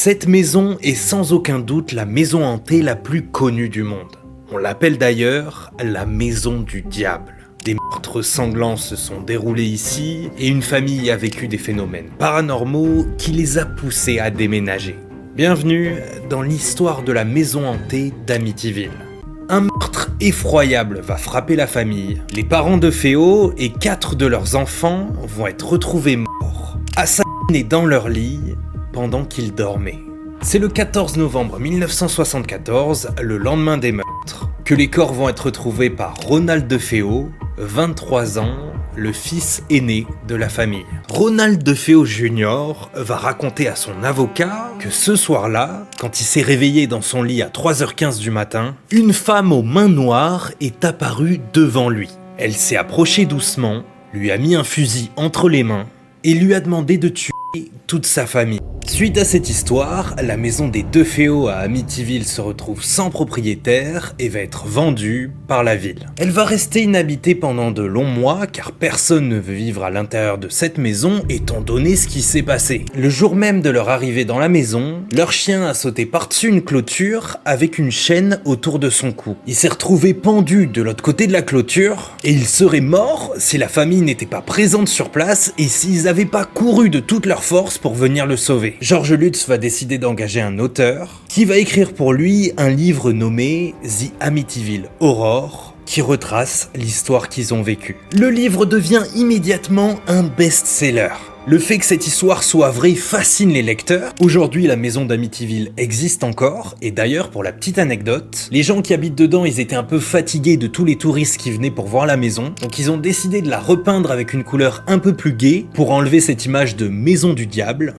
Cette maison est sans aucun doute la maison hantée la plus connue du monde. On l'appelle d'ailleurs la maison du diable. Des meurtres sanglants se sont déroulés ici et une famille a vécu des phénomènes paranormaux qui les a poussés à déménager. Bienvenue dans l'histoire de la maison hantée d'Amityville. Un meurtre effroyable va frapper la famille. Les parents de Féo et 4 de leurs enfants vont être retrouvés morts, assassinés dans leur lit pendant qu'ils dormaient. C'est le 14 novembre 1974, le lendemain des meurtres, que les corps vont être retrouvés par Ronald DeFeo, 23 ans, le fils aîné de la famille. Ronald DeFeo Jr. va raconter à son avocat que ce soir-là, quand il s'est réveillé dans son lit à 3h15 du matin, une femme aux mains noires est apparue devant lui. Elle s'est approchée doucement, lui a mis un fusil entre les mains et lui a demandé de tuer toute sa famille. Suite à cette histoire, la maison des DeFeo à Amityville se retrouve sans propriétaire et va être vendue par la ville. Elle va rester inhabitée pendant de longs mois car personne ne veut vivre à l'intérieur de cette maison étant donné ce qui s'est passé. Le jour même de leur arrivée dans la maison, leur chien a sauté par-dessus une clôture avec une chaîne autour de son cou. Il s'est retrouvé pendu de l'autre côté de la clôture et il serait mort si la famille n'était pas présente sur place et s'ils n'avaient pas couru de toute leur force pour venir le sauver. George Lutz va décider d'engager un auteur qui va écrire pour lui un livre nommé The Amityville Horror qui retrace l'histoire qu'ils ont vécue. Le livre devient immédiatement un best-seller. Le fait que cette histoire soit vraie fascine les lecteurs. Aujourd'hui, la maison d'Amityville existe encore, et d'ailleurs, pour la petite anecdote, les gens qui habitent dedans, ils étaient un peu fatigués de tous les touristes qui venaient pour voir la maison, donc ils ont décidé de la repeindre avec une couleur un peu plus gaie pour enlever cette image de maison du diable.